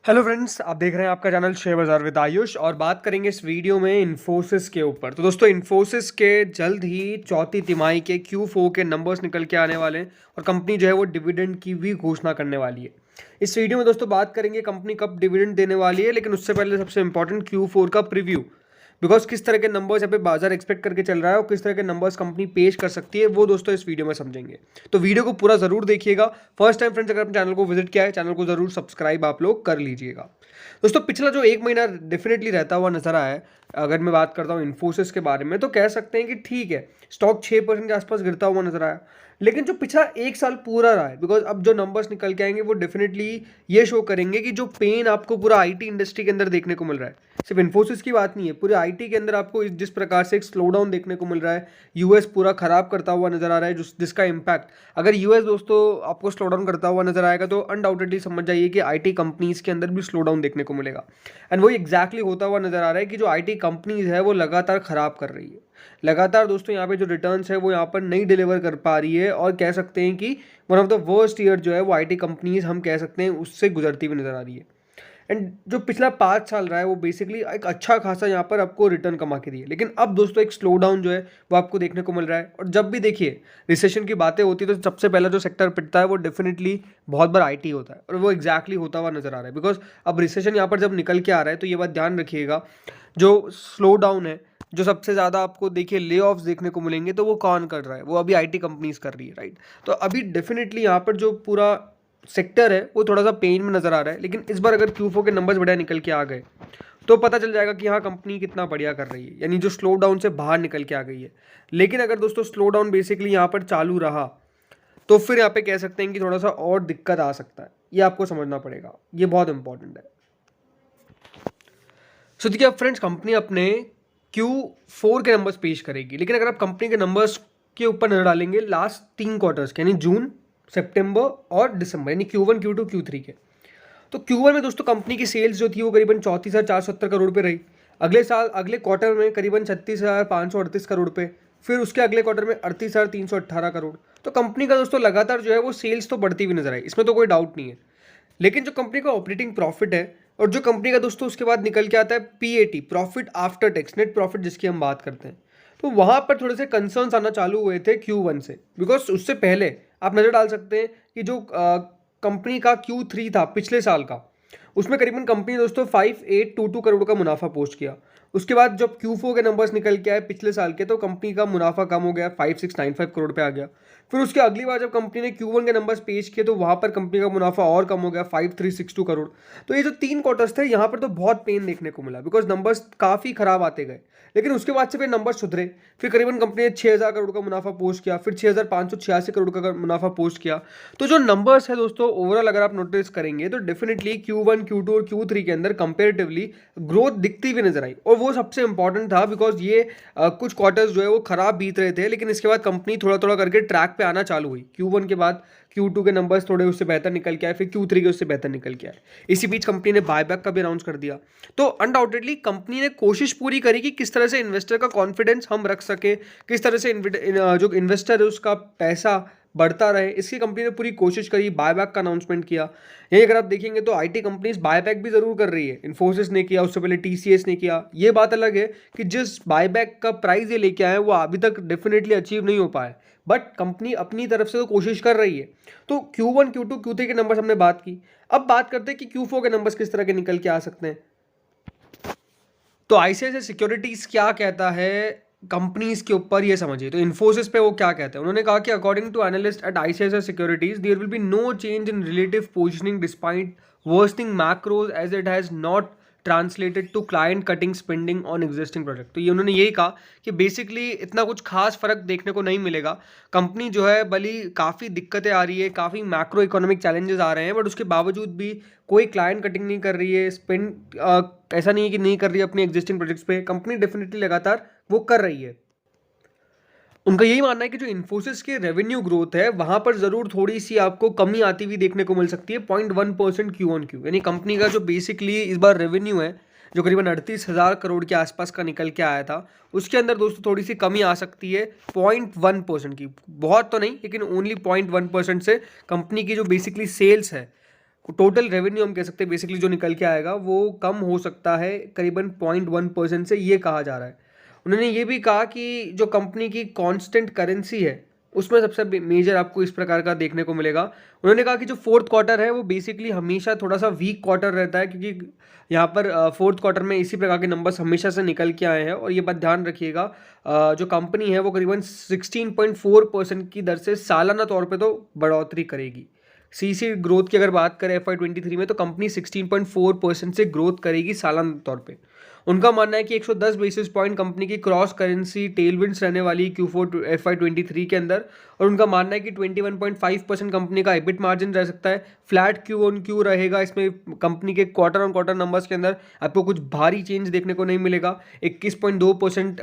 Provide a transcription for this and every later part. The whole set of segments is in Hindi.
हेलो फ्रेंड्स, आप देख रहे हैं आपका चैनल शेयर बाजार विद आयुष और बात करेंगे इस वीडियो में इन्फोसिस के ऊपर। तो दोस्तों, इन्फोसिस के जल्द ही चौथी तिमाही के Q4 के नंबर्स निकल के आने वाले हैं और कंपनी जो है वो डिविडेंड की भी घोषणा करने वाली है। इस वीडियो में दोस्तों बात करेंगे कंपनी कब डिविडेंड देने वाली है, लेकिन उससे पहले सबसे इंपॉर्टेंट Q4 का प्रीव्यू, बिकॉज किस तरह के नंबर्स यहाँ पे बाजार एक्सपेक्ट करके चल रहा है और किस तरह के नंबर्स कंपनी पेश कर सकती है, वो दोस्तों इस वीडियो में समझेंगे। तो वीडियो को पूरा जरूर देखिएगा। फर्स्ट टाइम फ्रेंड्स अगर अपने चैनल को विजिट किया है, चैनल को जरूर सब्सक्राइब आप लोग कर लीजिएगा। दोस्तों, पिछला जो एक महीना डेफिनेटली रहता हुआ नजर आया है। अगर मैं बात करता हूँ इन्फोसिस के बारे में, तो कह सकते हैं कि ठीक है, स्टॉक 6% के आसपास गिरता हुआ नजर आया। लेकिन जो पिछला एक साल पूरा रहा है, बिकॉज अब जो नंबर्स निकल के आएंगे वो डेफिनेटली ये शो करेंगे कि जो पेन आपको पूरा आईटी इंडस्ट्री के अंदर देखने को मिल रहा है, सिर्फ इन्फोसिस की बात नहीं है, पूरे आईटी के अंदर आपको जिस प्रकार से एक स्लो डाउन देखने को मिल रहा है, यूएस पूरा खराब करता हुआ नजर आ रहा है, जिसका इम्पैक्ट, अगर यूएस दोस्तों आपको स्लो डाउन करता हुआ नजर आएगा तो अनडाउटेडली समझ जाइए कि आईटी कंपनीज के अंदर भी स्लो डाउन देखने को मिलेगा। एंड वही एग्जैक्टली होता हुआ नजर आ रहा है कि जो आईटी कंपनीज है वो लगातार खराब कर रही है। लगातार दोस्तों यहाँ पे जो रिटर्न्स है वो यहाँ पर नहीं डिलीवर कर पा रही है और कह सकते हैं कि one of the worst year जो है वो आईटी कंपनीज हम कह सकते हैं उससे गुजरती हुई नजर आ रही है। एंड जो पिछला 5 साल रहा है वो बेसिकली एक अच्छा खासा यहाँ पर आपको रिटर्न कमा के दिए, लेकिन अब दोस्तों एक स्लो डाउन जो है वो आपको देखने को मिल रहा है। और जब भी देखिए रिसेशन की बातें होती है तो सबसे पहला जो सेक्टर पिटता है वो डेफिनेटली बहुत बार आईटी होता है, और वो एग्जैक्टली होता हुआ नजर आ रहा है। बिकॉज अब रिसेशन यहाँ पर जब निकल के आ रहा है तो ये बात ध्यान रखिएगा, जो स्लो डाउन है, जो सबसे ज़्यादा आपको देखिए ले ऑफ्स देखने को मिलेंगे, तो वो कौन कर रहा है? वो अभी आईटी कंपनीज कर रही है, राइट। तो अभी डेफिनेटली यहाँ पर जो पूरा सेक्टर है वो थोड़ा सा पेन में नजर आ रहा है। लेकिन इस बार अगर Q4 के नंबर्स बढ़िया निकल के आ गए तो पता चल जाएगा कि हाँ, कंपनी कितना बढ़िया कर रही है, यानी जो स्लो डाउन से बाहर निकल के आ गई है। लेकिन अगर दोस्तों स्लो डाउन बेसिकली यहाँ पर चालू रहा तो फिर यहाँ पे कह सकते हैं कि थोड़ा सा और दिक्कत आ सकता है। ये आपको समझना पड़ेगा, ये बहुत इंपॉर्टेंट है। सो देखिए, अब फ्रेंड्स कंपनी अपने Q4 के नंबर्स पेश करेगी, लेकिन अगर आप कंपनी के नंबर्स के ऊपर नजर डालेंगे लास्ट 3 क्वार्टर्स के, यानी जून, सितंबर और दिसंबर, यानी Q1 Q2 Q3 के, तो Q1 में दोस्तों कंपनी की सेल्स जो थी वो करीबन 34,470 करोड़ पे रही। अगले साल अगले क्वार्टर में करीबन 36,538 करोड़ पे, फिर उसके अगले क्वार्टर में 38,318 करोड़। तो कंपनी का दोस्तों लगातार जो है वो सेल्स तो बढ़ती हुई नजर आई, इसमें तो कोई डाउट नहीं है। लेकिन जो कंपनी का ऑपरेटिंग प्रॉफिट है और जो कंपनी का दोस्तों उसके बाद निकल के आता है PAT, profit after tax, net profit जिसकी हम बात करते हैं, तो वहां पर थोड़े से कंसर्न्स आना चालू हुए थे Q1 से। बिकॉज उससे पहले आप नजर डाल सकते हैं कि जो कंपनी का Q3 था पिछले साल का, उसमें करीबन कंपनी दोस्तों 5822 करोड़ का मुनाफा पोस्ट किया। उसके बाद जब Q4 के नंबर्स निकल के आए पिछले साल के, तो कंपनी का मुनाफा कम हो गया, 5695 करोड़ पे आ गया। फिर उसके अगली बार जब कंपनी ने Q1 के नंबर्स पेश किए तो वहां पर कंपनी का मुनाफा और कम हो गया, 5362 करोड़। तो ये जो 3 क्वार्टर्स थे यहाँ पर तो बहुत पेन देखने को मिला, बिकॉज नंबर्स काफी खराब आते गए। लेकिन उसके बाद से फिर नंबर सुधरे, फिर करीबन कंपनी ने 6000 करोड़ का मुनाफा पोस्ट किया, फिर 6586 करोड़ का मुनाफा पोस्ट किया। तो जो नंबर्स है दोस्तों ओवरऑल अगर आप नोटिस करेंगे तो डेफिनेटली Q1 Q2 और Q3 के अंदर कंपेरेटिवली ग्रोथ दिखती हुई नजर आई, और वो सबसे इंपॉर्टेंट था। बिकॉज ये कुछ क्वार्टर्स जो है वो खराब बीत रहे थे, लेकिन इसके बाद कंपनी थोड़ा थोड़ा करके ट्रैक पे आना चालू हुई। Q1 के बाद Q2 के नंबर्स थोड़े उससे बेहतर निकल के आए, फिर Q3 के उससे बेहतर निकल के आए। इसी बीच कंपनी ने बायबैक का भी अनाउंस कर दिया। तो अनडाउटेडली कंपनी ने कोशिश पूरी करी कि किस तरह से इन्वेस्टर का कॉन्फिडेंस हम रख सके, किस तरह से जो इन्वेस्टर है उसका पैसा बढ़ता रहे, इसकी कंपनी ने पूरी कोशिश करी, बायबैक का अनाउंसमेंट किया। यही अगर आप देखेंगे तो आईटी कंपनीज बायबैक भी जरूर कर रही है। इन्फोसिस ने किया, उससे पहले TCS ने किया। ये बात अलग है कि जिस बायबैक का प्राइस ये लेके आए वो अभी तक डेफिनेटली अचीव नहीं हो पाया, बट कंपनी अपनी तरफ से तो कोशिश कर रही है। तो Q1 Q2 Q3 के नंबर्स हमने बात की। अब बात करते हैं कि Q4 के नंबर्स किस तरह के निकल के आ सकते हैं। तो ICICI सिक्योरिटीज क्या कहता है कंपनीज के ऊपर, ये समझिए। तो इन्फोसिस पे वो क्या कहते हैं, उन्होंने कहा कि according to analyst at ICICI securities there will be no change in relative positioning despite worsening macros as it has not translated to client cutting spending on existing project. तो ये उन्होंने यही कहा कि बेसिकली इतना कुछ खास फर्क देखने को नहीं मिलेगा। कंपनी जो है भली काफ़ी दिक्कतें आ रही है, काफ़ी मैक्रो इकोनॉमिक चैलेंजेस आ रहे हैं, बट उसके बावजूद भी कोई क्लाइंट कटिंग नहीं कर रही है, स्पेंड ऐसा नहीं है कि नहीं कर रही है अपनी एग्जिस्टिंग प्रोजेक्ट्स पे। कंपनी डेफिनेटली लगातार वो कर रही है। उनका यही मानना है कि जो इन्फोसिस की रेवेन्यू ग्रोथ है वहां पर जरूर थोड़ी सी आपको कमी आती हुई देखने को मिल सकती है, 0.1% Q1Q, यानी कंपनी का जो बेसिकली इस बार रेवेन्यू है जो करीबन 38,000 करोड़ के आसपास का निकल के आया था, उसके अंदर दोस्तों थोड़ी सी कमी आ सकती है 0.1% की। बहुत तो नहीं, लेकिन ओनली 0.1% से कंपनी की जो बेसिकली सेल्स है टोटल रेवेन्यू हम कह सकते हैं बेसिकली जो निकल के आएगा वो कम हो सकता है करीबन 0.1% से, ये कहा जा रहा है। उन्होंने ये भी कहा कि जो कंपनी की कांस्टेंट करेंसी है उसमें सबसे मेजर आपको इस प्रकार का देखने को मिलेगा। उन्होंने कहा कि जो फोर्थ क्वार्टर है वो बेसिकली हमेशा थोड़ा सा वीक क्वार्टर रहता है, क्योंकि यहाँ पर फोर्थ क्वार्टर में इसी प्रकार के नंबर्स हमेशा से निकल के आए हैं। और ये बात ध्यान रखिएगा, जो कंपनी है वो करीबन 16.4% की दर से सालाना तौर पे तो बढ़ोतरी करेगी। सीसी ग्रोथ की अगर बात करें FY23 में, तो कंपनी 16.4% से ग्रोथ करेगी सालाना तौर पे। उनका मानना है कि 110 बेसिस पॉइंट कंपनी की क्रॉस करेंसी टेलविंड्स रहने वाली Q4 FY23 के अंदर, और उनका मानना है कि 21.5% कंपनी का EBIT मार्जिन रह सकता है। फ्लैट Q on Q रहेगा, इसमें कंपनी के क्वार्टर ऑन क्वार्टर नंबर्स के अंदर आपको कुछ भारी चेंज देखने को नहीं मिलेगा। 21.2%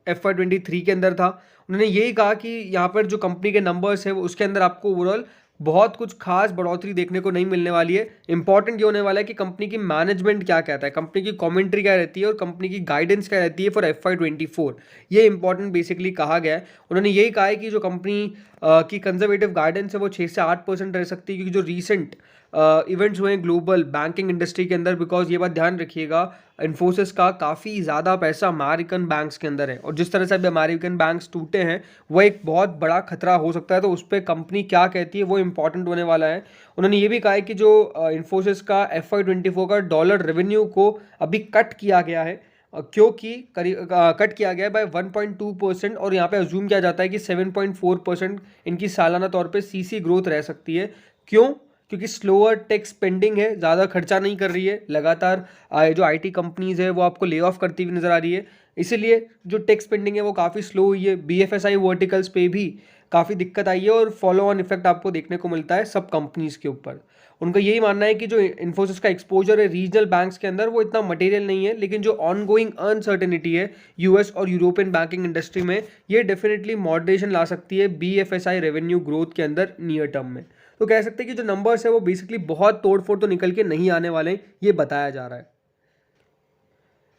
FY23 के अंदर था। उन्होंने यही कहा कि यहाँ पर जो कंपनी के नंबर्स है उसके अंदर आपको ओवरऑल बहुत कुछ खास बढ़ोतरी देखने को नहीं मिलने वाली है। इंपॉर्टेंट ये होने वाला है कि कंपनी की मैनेजमेंट क्या कहता है, कंपनी की कमेंट्री क्या रहती है और कंपनी की गाइडेंस क्या रहती है फॉर FY24। ये इंपॉर्टेंट बेसिकली कहा गया है। उन्होंने यही कहा है कि जो कंपनी की कंजर्वेटिव गाइडेंस है वो 6 से 8% रह सकती है, क्योंकि जो रीसेंट इवेंट्स हुए हैं ग्लोबल बैंकिंग इंडस्ट्री के अंदर, बिकॉज ये बात ध्यान रखिएगा इन्फोसिस का काफ़ी ज़्यादा पैसा अमेरिकन बैंक्स के अंदर है, और जिस तरह से अभी अमेरिकन बैंक्स टूटे हैं वो एक बहुत बड़ा खतरा हो सकता है। तो उस पर कंपनी क्या कहती है वो इंपॉर्टेंट होने वाला है। उन्होंने ये भी कहा है कि जो इन्फोसिस का FY24 का डॉलर रेवेन्यू को अभी कट किया गया है, क्योंकि कट किया गया है बाय 1.2%, और यहाँ पे अज्यूम किया जाता है कि 7.4% इनकी सालाना तौर पे सीसी ग्रोथ रह सकती है। क्यों? क्योंकि स्लोअर टेक स्पेंडिंग है, ज़्यादा खर्चा नहीं कर रही है, लगातार जो IT कंपनीज़ है वो आपको ले ऑफ करती हुई नज़र आ रही है, इसीलिए जो टेक स्पेंडिंग है वो काफ़ी स्लो हुई है। BFSI वर्टिकल्स पे भी काफ़ी दिक्कत आई है, और फॉलो ऑन इफेक्ट आपको देखने को मिलता है सब कंपनीज़ के ऊपर। उनका यही मानना है कि जो इन्फोसिस का एक्सपोजर है रीजनल बैंक्स के अंदर वो इतना मटेरियल नहीं है, लेकिन जो ऑनगोइंग अनसर्टेनिटी है US और यूरोपियन बैंकिंग इंडस्ट्री में, ये डेफिनेटली मॉडरेशन ला सकती है BFSI रेवेन्यू ग्रोथ के अंदर नियर टर्म में। तो कह सकते हैं कि जो नंबर्स है वो बेसिकली बहुत तोड़फोड़ तो निकल के नहीं आने वाले हैं, ये बताया जा रहा है।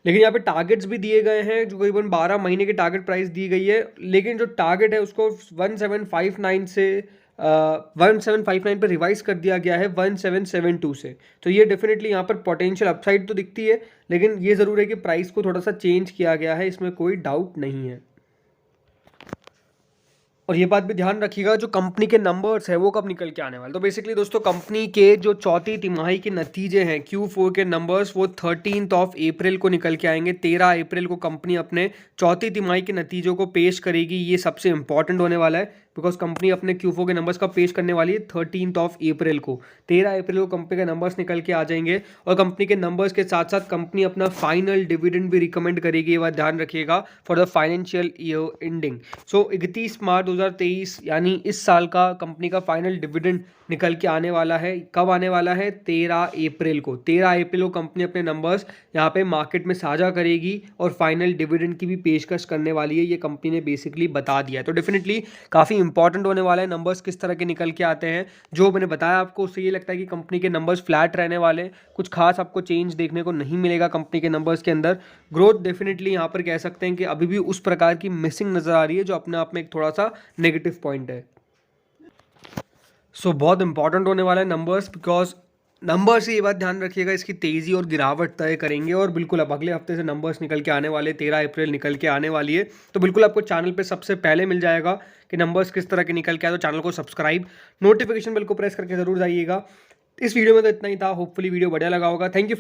लेकिन यहाँ पे टारगेट्स भी दिए गए हैं, जो करीबन 12 महीने की टारगेट प्राइस दी गई है, लेकिन जो टारगेट है उसको 1759 से 1759 पर रिवाइज कर दिया गया है 1772 से। तो ये डेफिनेटली यहाँ पर पोटेंशियल अपसाइड तो दिखती है, लेकिन ये ज़रूर है कि प्राइस को थोड़ा सा चेंज किया गया है, इसमें कोई डाउट नहीं है। और ये बात भी ध्यान रखिएगा जो कंपनी के नंबर्स है वो कब निकल के आने वाले। तो बेसिकली दोस्तों कंपनी के जो चौथी तिमाही के नतीजे हैं Q4 के नंबर्स वो 13 अप्रैल को निकल के आएंगे। 13 अप्रैल को कंपनी अपने चौथी तिमाही के नतीजों को पेश करेगी। ये सबसे इंपॉर्टेंट होने वाला है, बिकॉज कंपनी अपने Q4 के नंबर्स का पेश करने वाली है 13 अप्रैल को। 13 अप्रैल को कंपनी के नंबर्स निकल के आ जाएंगे, और कंपनी के नंबर्स के साथ साथ कंपनी अपना फाइनल डिविडेंड भी रिकमेंड करेगी। ये बात ध्यान रखिएगा for the financial year ending. So 31 March 2023 यानी इस साल का कंपनी का फाइनल डिविडेंड निकल के आने वाला है। कब आने वाला है? 13 अप्रैल को। 13 अप्रैल को कंपनी अपने नंबर्स यहाँ पे मार्केट में साझा करेगी और फाइनल डिविडेंड की भी पेशकश करने वाली है, ये कंपनी ने बेसिकली बता दिया है। तो डेफिनेटली काफ़ी इंपॉर्टेंट होने वाला है नंबर्स किस तरह के निकल के आते हैं। जो मैंने बताया आपको उससे ये लगता है कि कंपनी के नंबर्स फ्लैट रहने वाले हैं, कुछ खास आपको चेंज देखने को नहीं मिलेगा कंपनी के नंबर्स के अंदर। ग्रोथ डेफिनेटली यहाँ पर कह सकते हैं कि अभी भी उस प्रकार की मिसिंग नज़र आ रही है, जो अपने आप में एक थोड़ा सा नेगेटिव पॉइंट है। सो बहुत इंपॉर्टेंट होने वाला है नंबर्स, बिकॉज नंबर से ये बात ध्यान रखिएगा इसकी तेज़ी और गिरावट तय करेंगे। और बिल्कुल अब अगले हफ्ते से नंबर्स निकल के आने वाले, 13 अप्रैल निकल के आने वाली है, तो बिल्कुल आपको चैनल पे सबसे पहले मिल जाएगा कि नंबर्स किस तरह के निकल के आए। तो चैनल को सब्सक्राइब, नोटिफिकेशन बेल को प्रेस करके जरूर जाइएगा। इस वीडियो में तो इतना ही था, होपफुली वीडियो बढ़िया लगा होगा। Thank you.